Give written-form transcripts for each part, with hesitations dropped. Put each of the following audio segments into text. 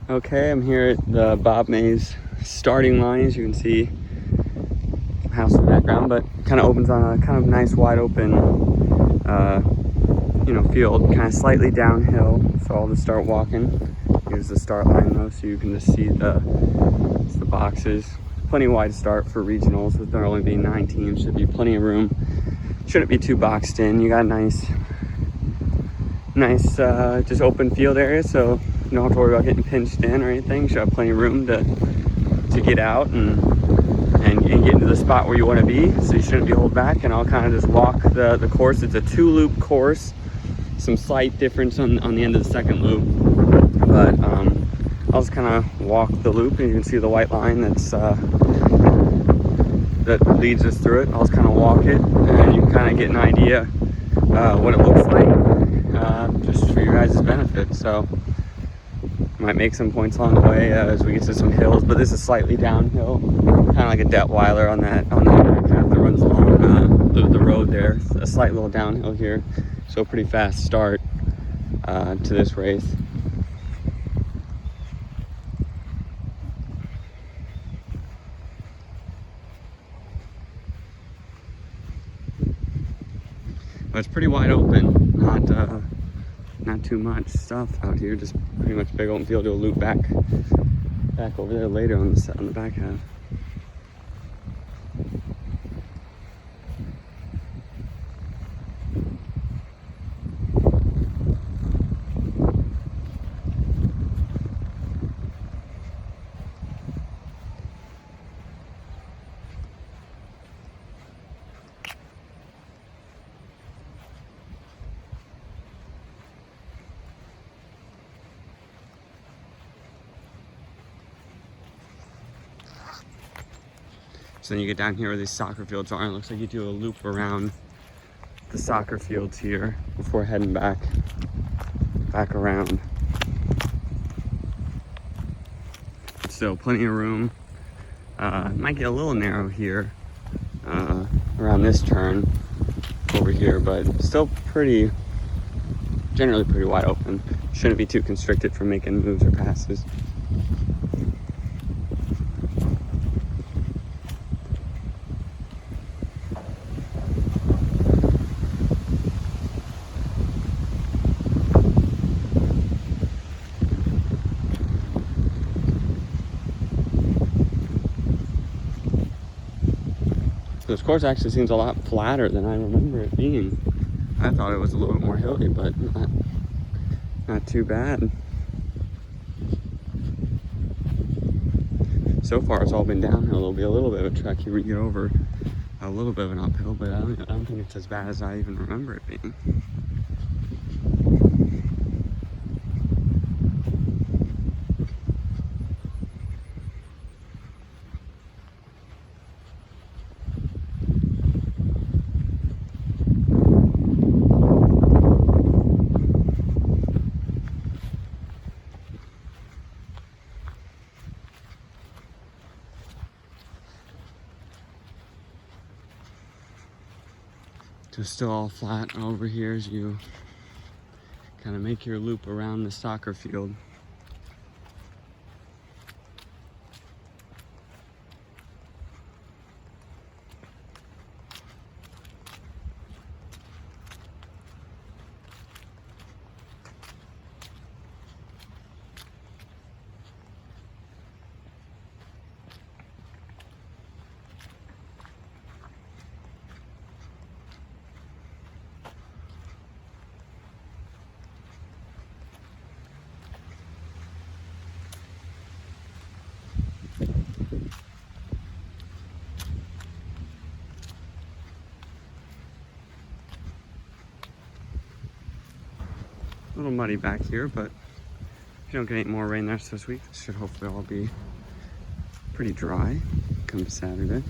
Okay, I'm here at the Bob Mays starting line. As you can see, house in the background, but kind of opens on a kind of nice wide open, field, kind of slightly downhill. So I'll just start walking. Here's the start line though, so you can just see the boxes. Plenty wide start for regionals, with there only being 9 teams. Should be plenty of room. Shouldn't be too boxed in. You got a nice just open field area, so you don't have to worry about getting pinched in or anything. You should have plenty of room to get out and get into the spot where you want to be, so you shouldn't be held back. And I'll kind of just walk the course. It's a 2-loop course, some slight difference on the end of the second loop, but I'll just kind of walk the loop, and you can see the white line that leads us through it. I'll just kind of walk it, and you can kind of get an idea what it looks like, just for your guys' benefit. So might make some points along the way as we get to some hills, but this is slightly downhill, kind of like a Detweiler on that path that runs along the road there. A slight little downhill here, so a pretty fast start to this race. But it's pretty wide open, not too much stuff out here, just pretty much big open field. Do a loop back over there later on the back half. So then you get down here where these soccer fields are, and it looks like you do a loop around the soccer fields here before heading back around. So plenty of room. Might get a little narrow here around this turn over here, but still generally pretty wide open. Shouldn't be too constricted for making moves or passes. This course actually seems a lot flatter than I remember it being. I thought it was a little bit more hilly, but not too bad. So far it's all been downhill. There'll be a little bit of a trek here we get over a little bit of an uphill, but I don't think it's as bad as I even remember it being. Just still all flat over here as you kind of make your loop around the soccer field. A little muddy back here, but if you don't get any more rain this week, it should hopefully all be pretty dry come Saturday.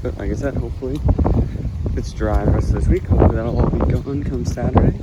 but like I said, hopefully it's dry the rest of this week. Hopefully that'll all be gone come Saturday.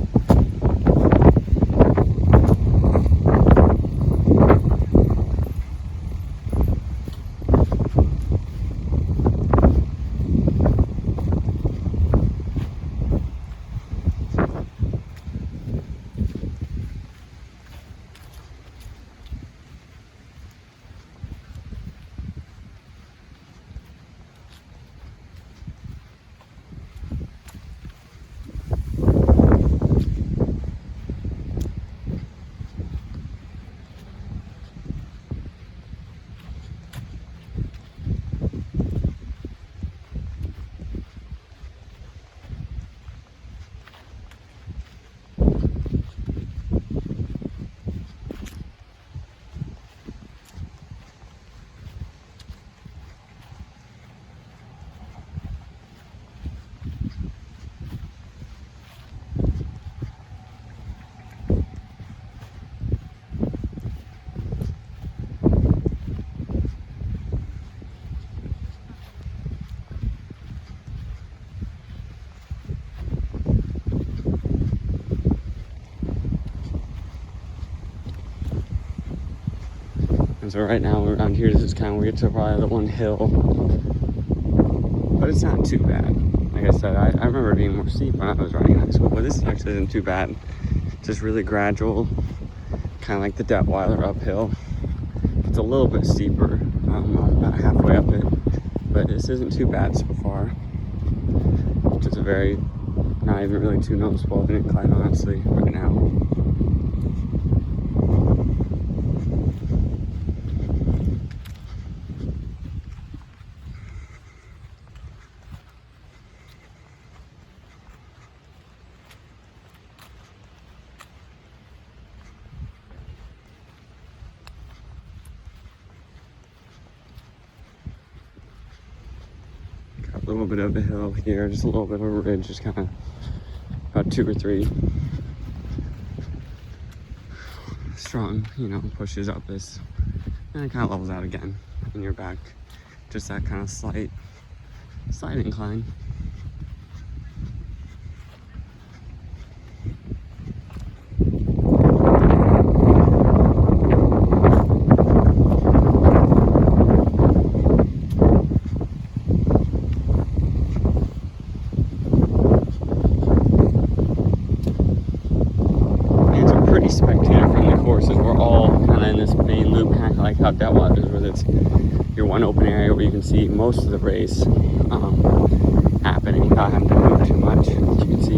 So right now around here, this is kind of where we get to probably the one hill, but it's not too bad. Like I said, I remember being more steep when I was riding in high school, but this actually isn't too bad. Just really gradual, kind of like the Detweiler uphill. It's a little bit steeper, about halfway up it, but this isn't too bad so far. Just a very, not even really too noticeable of an incline, honestly, right now. A little bit of a hill here, just a little bit of a ridge, just kind of about 2 or 3 strong, pushes up this, and it kind of levels out again, and you're back, just that kind of slight incline. How Detweiler is, where it's your one open area where you can see most of the race happening without having to move too much. As you can see,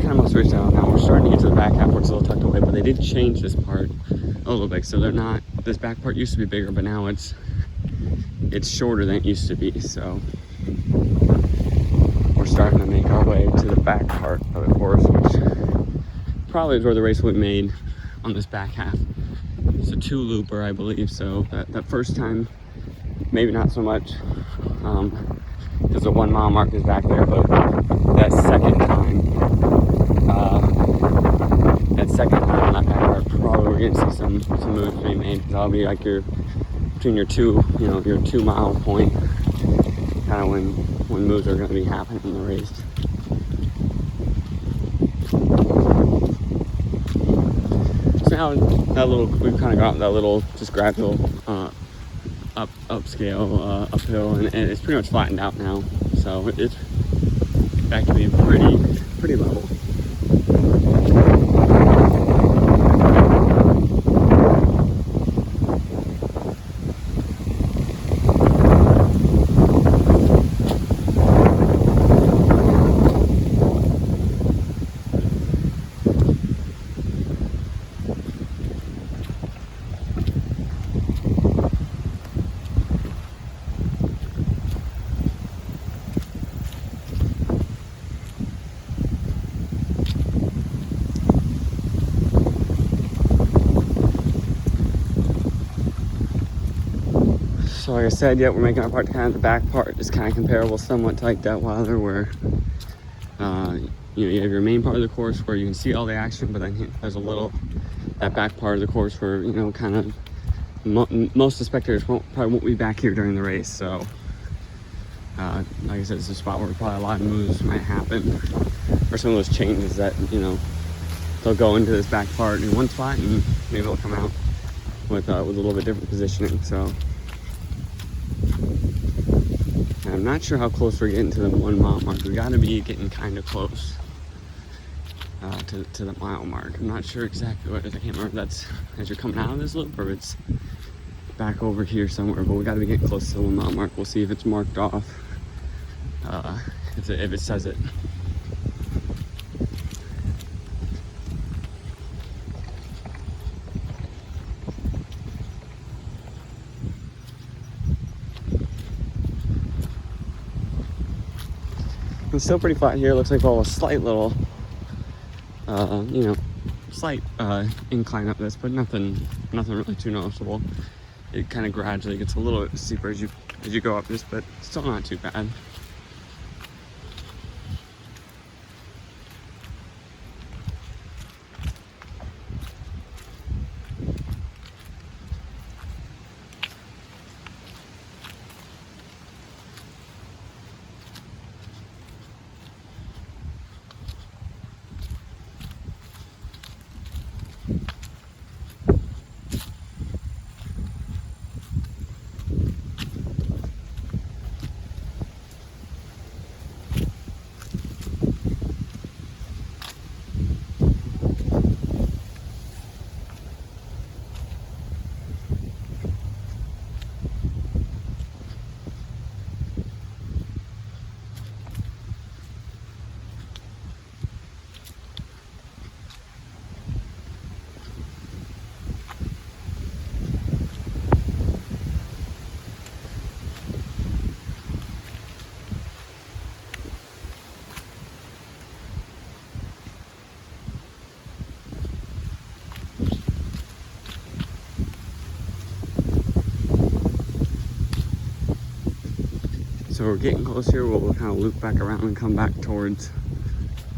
kind of most of the race down. Now we're starting to get to the back half where it's a little tucked away, but they did change this part a little bit. So they're not, this back part used to be bigger, but now it's shorter than it used to be. So we're starting to make our way to the back part of the course, which probably is where the race will be made on this back half. It's a 2-looper, I believe, so that first time, maybe not so much, because the 1 mile mark is back there, but that second time on that back part, probably we're gonna see some moves being made, because that'll be like between your 2 mile point, kind of when moves are gonna be happening in the race. Now that little, we've kind of got that little just gradual upscale uphill, and it's pretty much flattened out now, so it's back to being pretty level. So like I said, we're making our part to kind of the back part. It's kind of comparable somewhat to like Detweiler, where you have your main part of the course where you can see all the action, but then there's that back part of the course where kind of most of the spectators probably won't be back here during the race. So Like I said, it's a spot where probably a lot of moves might happen, or some of those changes that, you know, they'll go into this back part in one spot and maybe they'll come out with a little bit different positioning. So I'm not sure how close we're getting to the 1 mile mark. We got to be getting kind of close to the mile mark. I'm not sure exactly what it is. I can't remember if that's as you're coming out of this loop or it's back over here somewhere, but we got to be getting close to the 1 mile mark. We'll see if it's marked off, if it says it. It's still pretty flat here. Looks like a slight little, you know, slight incline up this, but nothing really too noticeable. It kind of gradually gets a little bit steeper as you go up this, but still not too bad. So we're getting close here. We'll kind of loop back around and come back towards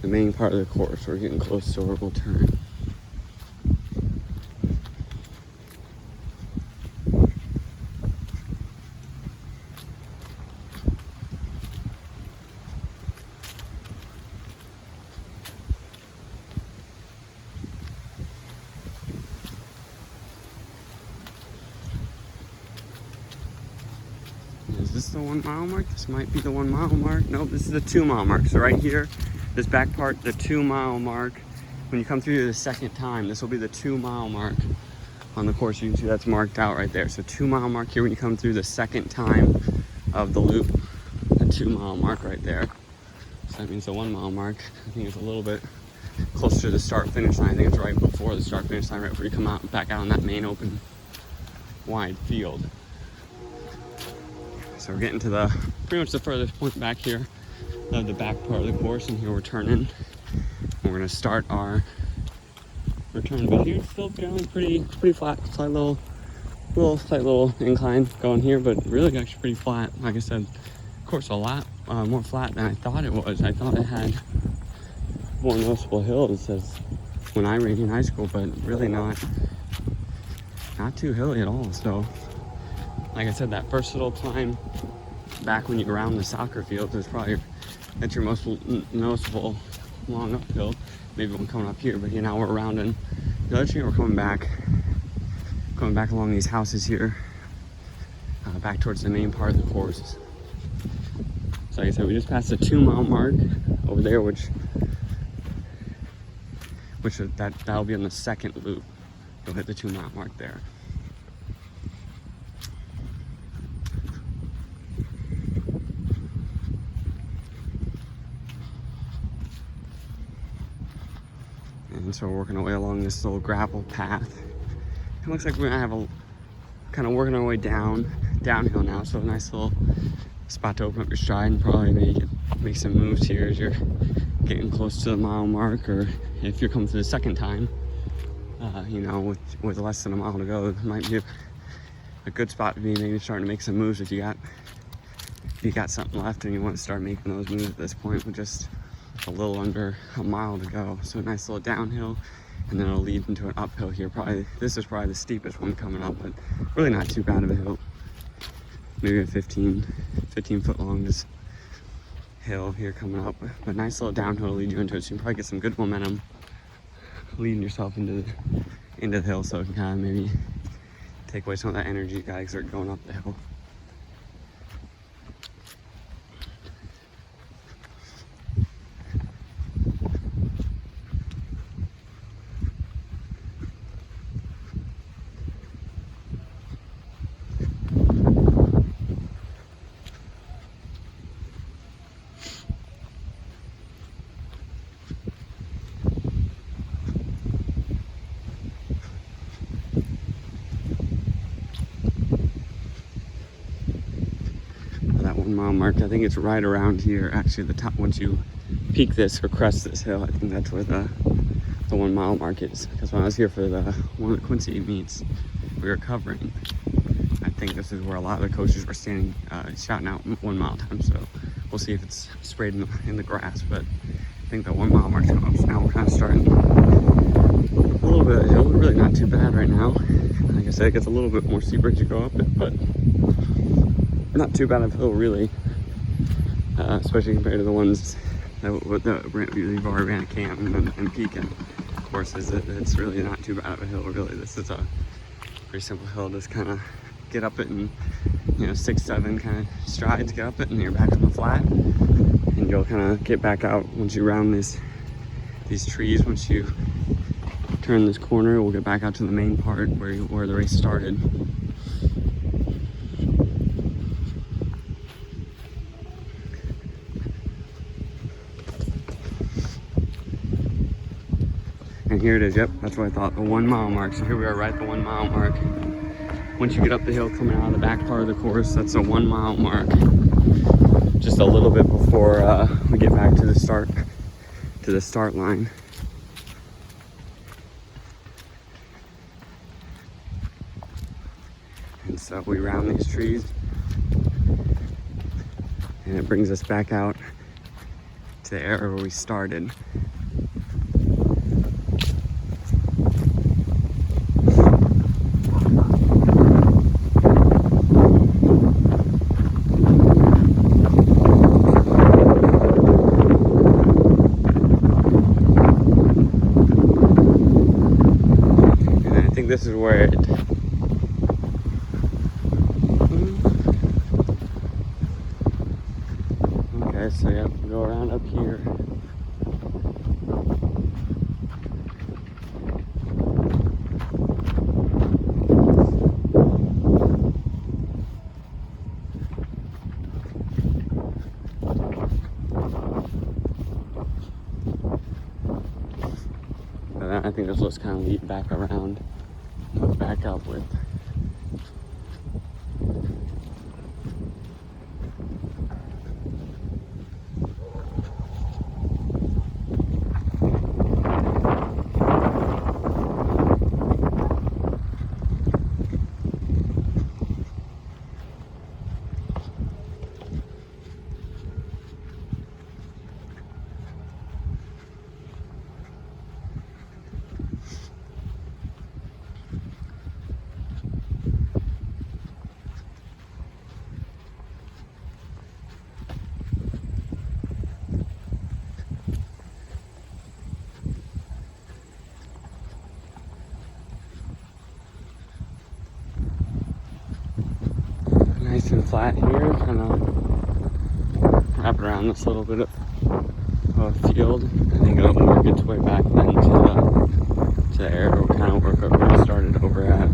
the main part of the course. We're getting close to where we'll turn. Is this the 1 mile mark? This might be the 1 mile mark. Nope, this is the 2 mile mark. So right here, this back part, the 2 mile mark. When you come through the second time, this will be the 2 mile mark on the course. You can see that's marked out right there. So 2 mile mark here when you come through the second time of the loop. The 2 mile mark right there. So that means the 1 mile mark, I think it's a little bit closer to the start finish line. I think it's right before the start finish line, right before you come out back out on that main open wide field. So we're getting to the pretty much the furthest point back here of the back part of the course, and here we're turning. We're gonna start our return, but here it's still feeling pretty flat. Slight little incline going here, but really actually pretty flat. Like I said, of course, a lot more flat than I thought it was. I thought it had more noticeable hills as when I ran in high school, but really not too hilly at all. So like I said, that first little climb back when you're around the soccer field is probably, that's your most noticeable long uphill. Maybe one coming up here, but now we're rounding the other tree. We're coming back along these houses here, back towards the main part of the course. So like I said, we just passed the 2 mile mark over there, that'll be on the second loop. You'll hit the 2 mile mark there. And so we're working our way along this little gravel path. It looks like we're gonna have kind of working our way downhill now. So a nice little spot to open up your stride and probably make some moves here as you're getting close to the mile mark, or if you're coming through the second time, you know, with less than a mile to go, it might be a good spot to be maybe starting to make some moves if you got something left and you want to start making those moves at this point with just a little under a mile to go. So a nice little downhill, and then it'll lead into an uphill here. This is probably the steepest one coming up, but really not too bad of a hill. maybe a 15 foot long just hill here coming up, but nice little downhill to lead you into it. So you can probably get some good momentum leading yourself into the hill, so it can kind of maybe take away some of that energy you gotta exert going up the hill. That 1 mile mark, I think it's right around here. Actually, the top, once you peak this or crest this hill, I think that's where the 1 mile mark is. Because when I was here for one of the Quincy meets we were covering, I think this is where a lot of the coaches were standing, shouting out 1 mile time. So we'll see if it's sprayed in the grass, but I think the 1 mile mark's coming up. So now we're kind of starting a little bit of hill, really not too bad right now. Like I said, it gets a little bit more steeper as you go up it, but not too bad of a hill, really, especially compared to the ones that we've already ran at Camp and Pekin courses. It's really not too bad of a hill, really. This is a pretty simple hill. Just kind of get up it in, 6-7 kind of strides, get up it, and you're back on the flat. And you'll kind of get back out once you round these trees. Once you turn this corner, we'll get back out to the main part where the race started. And here it is, yep, that's what I thought, the 1 mile mark. So here we are right at the 1 mile mark. Once you get up the hill coming out of the back part of the course, that's a 1 mile mark. Just a little bit before we get back to the start line. And so we round these trees, and it brings us back out to the area where we started. This is where it okay, so yeah, we go around up here. And then I think this looks kind of lead back around. Back up with. Nice and flat here, kind of wrap around this little bit of field. I think it'll work its way back then to the area where we kind of work where we started over at.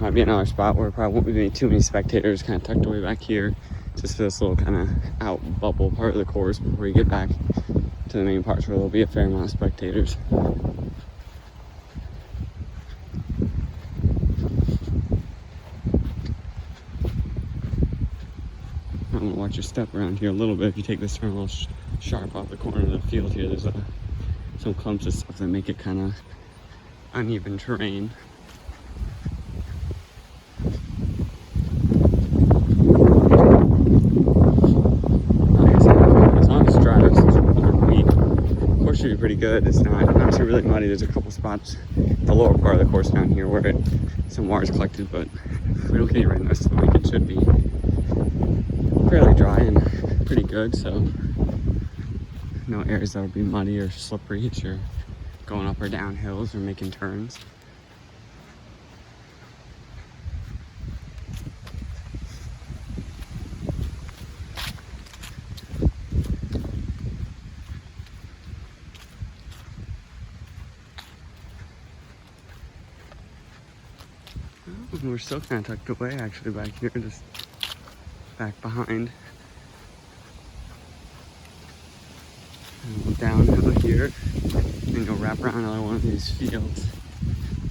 Might be another spot where probably won't be too many spectators, kind of tucked away back here, just for this little kind of out bubble part of the course before you get back to the main parts where there'll be a fair amount of spectators. might want to watch your step around here a little bit. If you take this turn a little sharp off the corner of the field here, there's some clumps of stuff that make it kind of uneven terrain. Should be pretty good. It's not too really muddy. There's a couple spots the lower part of the course down here where some water's collected, but if we don't get any rain the rest of the week, it should be fairly dry and pretty good. So no areas that will be muddy or slippery as you're going up or down hills or making turns. We're still kind of tucked away actually back here, just back behind. And we'll downhill here, and you'll wrap around another one of these fields,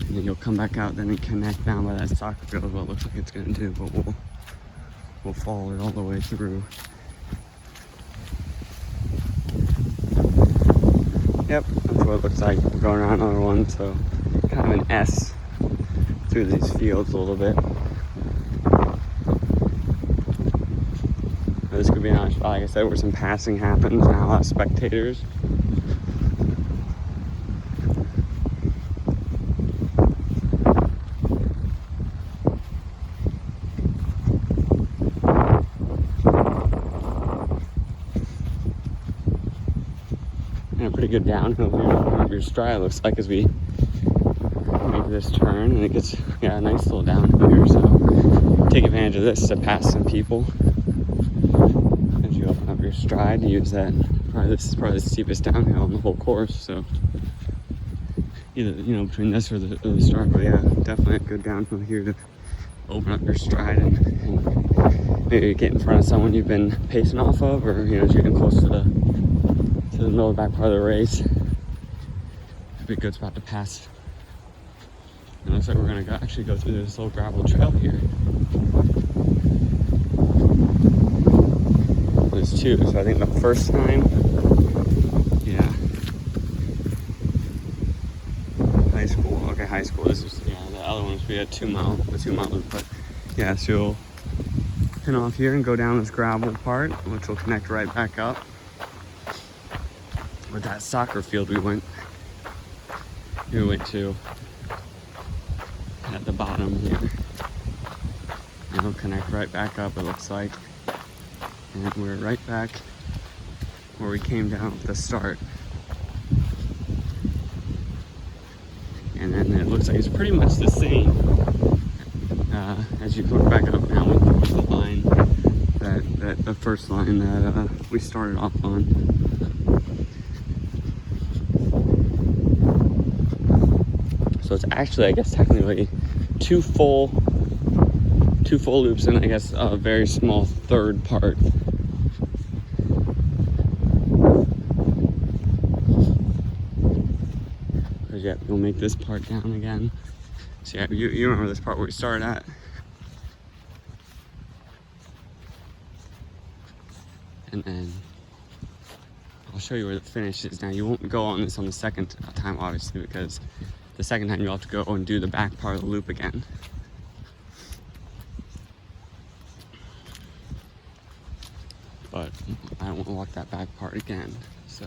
and then you'll come back out then and connect down by that soccer field. What it looks like it's going to do, but we'll follow it all the way through. Yep, that's what it looks like. We're going around another one, so kind of an S through these fields a little bit. This could be a nice spot, like I said, where some passing happens and a lot of spectators. And a pretty good downhill here on your stride, looks like, as we make this turn, and it gets a nice little downhill here, so take advantage of this to pass some people as you open up your stride to use that. This is probably the steepest downhill in the whole course, so either between this or the start, but yeah, definitely a good downhill here to open up your stride and maybe get in front of someone you've been pacing off of, or as you're getting close to the middle of the back part of the race. It'd be a good spot to pass. It looks like we're going to actually go through this little gravel trail here. There's two, so I think the first time, high school. This is, the other ones we had the 2 mile loop, but yeah, so you'll pin off here and go down this gravel part, which will connect right back up with that soccer field we went to at the bottom here. It'll connect right back up, it looks like, and we're right back where we came down at the start. And then it looks like it's pretty much the same as you look back up now with the line, that the first line that we started off on. So it's actually, I guess, technically two full loops and I guess a very small third part. Yeah, we'll make this part down again. So yeah, you remember this part where we started at. And then I'll show you where the finish is. Now you won't go on this on the second time, obviously, because the second time you'll have to go and do the back part of the loop again. But I don't want to walk that back part again, so.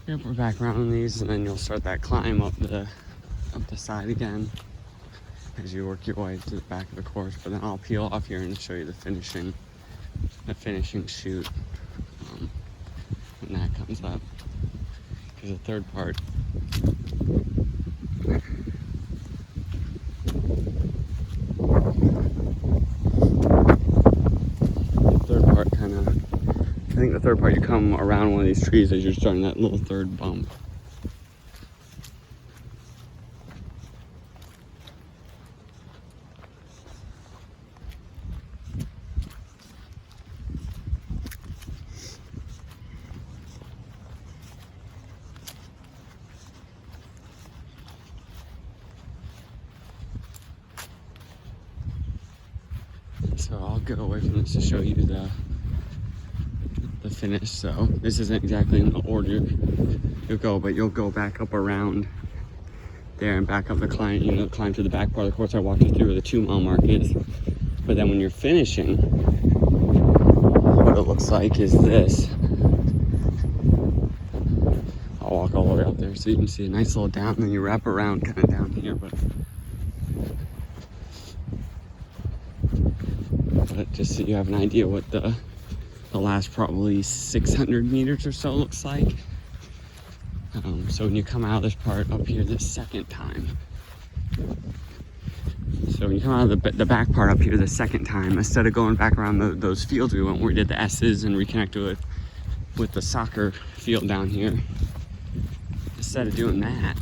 Yep, we're back around on these, and then you'll start that climb up the side again as you work your way to the back of the course. But then I'll peel off here and show you the finishing chute when that comes up. Because the third part, the third part, you come around one of these trees as you're starting that little third bump. So I'll go away from this to show you the finish. So this isn't exactly in the order you'll go, but you'll go back up around there and back up the climb, you know, climb to the back part of the course I walked you through where the 2 mile mark is. But then when you're finishing, what it looks like is this. I'll walk all the way up there so you can see a nice little down, and then you wrap around kind of down here, but just so you have an idea what the last probably 600 meters or so looks like. So when you come out of this part up here the second time, so when you come out of the back part up here the second time, instead of going back around those fields we went where we did the S's and reconnected with the soccer field down here, instead of doing that,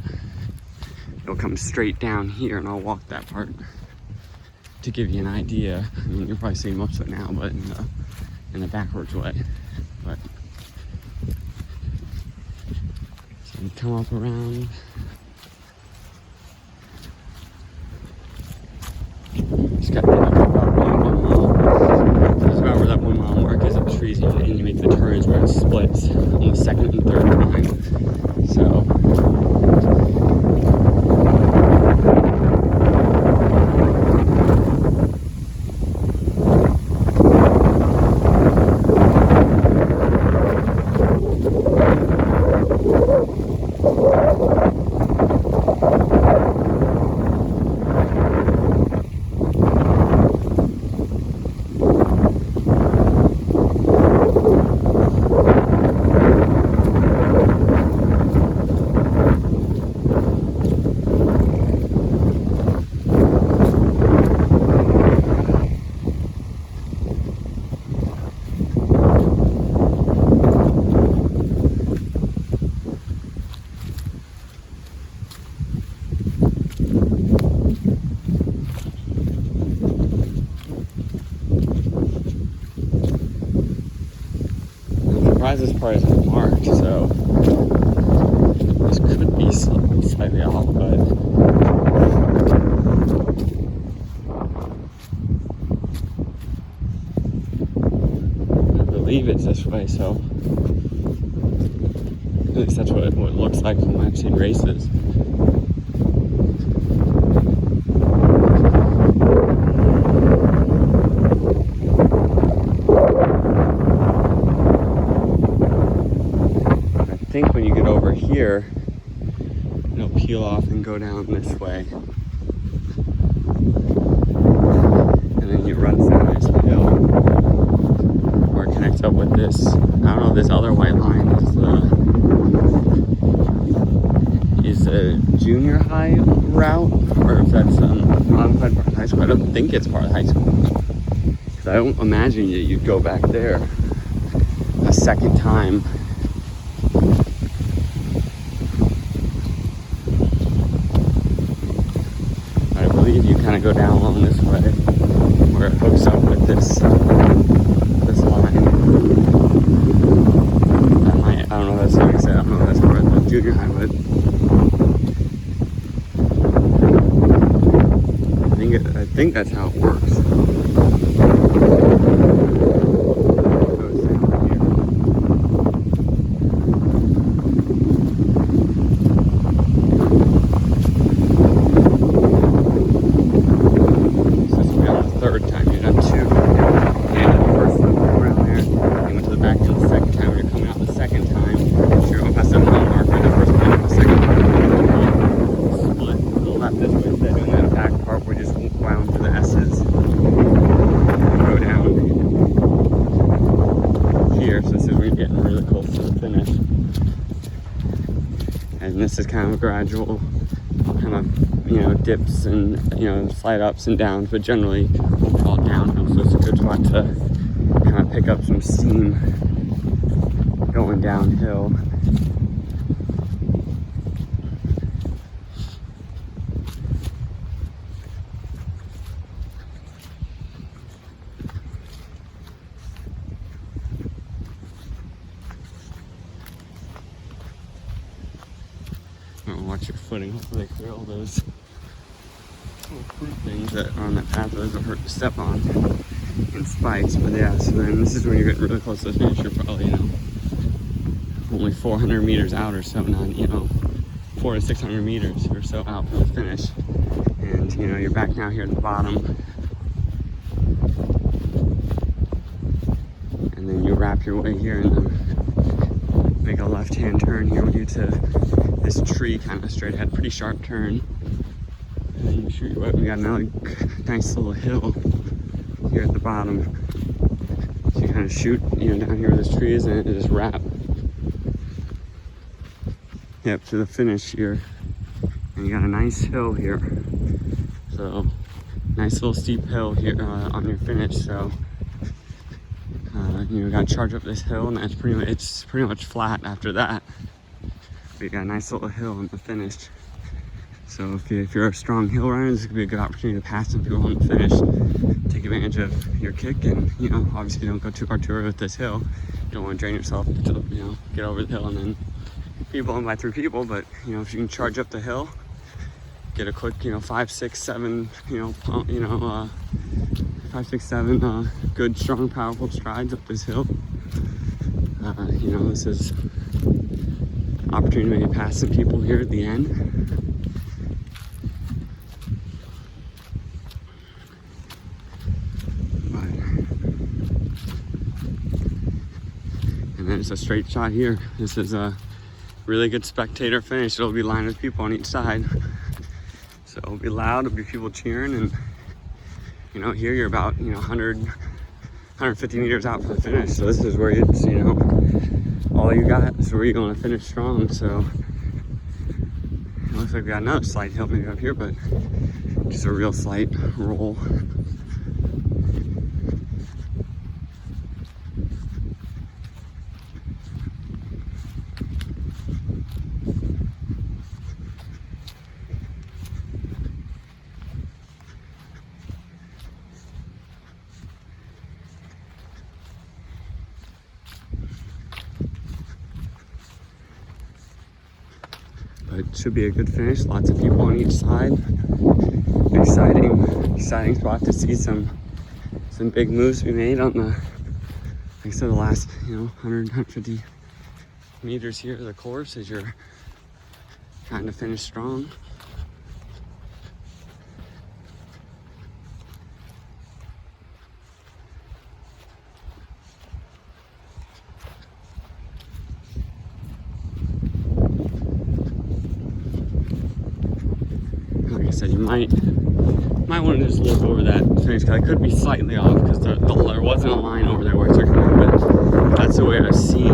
you'll come straight down here, and I'll walk that part to give you an idea. I mean, you're probably seeing most of it now, but in the backwards way. But so you come up around. Just got to get up about 1 mile. That's about where that 1 mile mark is up the trees, and you make the turns where it splits on the second and third climb. So this part isn't marked, so this could be slightly off, but I believe it's this way, so at least that's what it looks like when I've seen races. I think when you get over here, it'll peel off and go down this way. And then you run down this hill where it connects up with this. I don't know if this other white line is the junior high route, or if that's modified part of high school. I don't think it's part of high school, because I don't imagine you'd go back there a second time. I believe you kind of go down along this way where it hooks up with this line. I don't know if that's, like I said, I don't know if that's part of the junior high, but I think that's how it works. And this is kind of a gradual kind of, dips and, slight ups and downs, but generally all downhill, so it's a good spot to kind of pick up some steam going downhill. Watch your footing. Hopefully they clear all those little fruit things that are on that path that doesn't hurt to step on and spikes. But yeah, so then this is when you're getting really close to the finish. You're probably, only 400 meters out or so, not, 400 to 600 meters or so out from the finish. And, you're back now here at the bottom. And then you wrap your way here and then make a left-hand turn here. We get to this tree kind of straight ahead, pretty sharp turn. And then you shoot your way. We got another nice little hill here at the bottom. So you kind of shoot, down here where this tree is, and it just wrap. Yep, to the finish here. And you got a nice hill here. So, nice little steep hill here on your finish. So, you got to charge up this hill, and it's pretty much flat after that. But you got a nice little hill on the finish. So if you're a strong hill runner, this could be a good opportunity to pass some people on the finish. Take advantage of your kick, and obviously don't go too hard with this hill. You don't want to drain yourself to get over the hill and then be blown by 3 people. But if you can charge up the hill, get a quick 5, 6, 7 5, 6, 7 good, strong, powerful strides up this hill. This is opportunity to maybe pass some people here at the end. And then it's a straight shot here. This is a really good spectator finish. It'll be lined with people on each side. So it'll be loud, it'll be people cheering, and here you're about 100, 150 meters out from the finish. So this is where it's all you got. This is where you're going to finish strong. So it looks like we got another slight hill maybe up here, but just a real slight roll. But it should be a good finish. Lots of people on each side. Exciting spot to see some big moves be made on the, like I said, the last 100, 150 meters here of the course as you're trying to finish strong. Like I said, you might want to just look over that finish, because I could be slightly off because there wasn't a line over there where it took me, but that's the way I've seen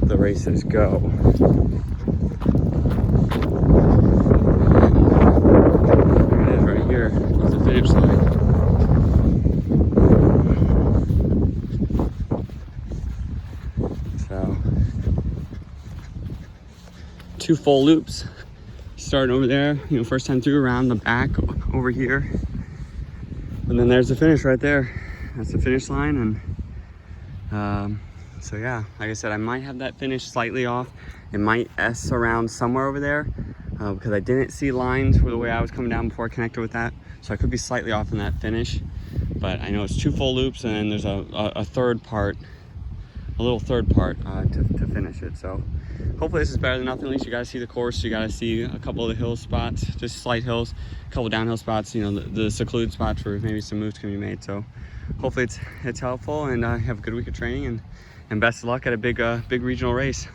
the races go. There it is right here. There's the finish line. So 2 full loops. Starting over there, first time through, around the back over here, and then there's the finish right there. That's the finish line. And so yeah, like I said, I might have that finish slightly off. It might S around somewhere over there because I didn't see lines for the way I was coming down before I connected with that, so I could be slightly off in that finish. But I know it's 2 full loops, and then there's a third part, a little third part to finish it. So hopefully this is better than nothing. At least you guys see the course. You got to see a couple of the hill spots, just slight hills, a couple downhill spots, the secluded spots where maybe some moves can be made. So hopefully it's helpful, and have a good week of training, and best of luck at a big regional race.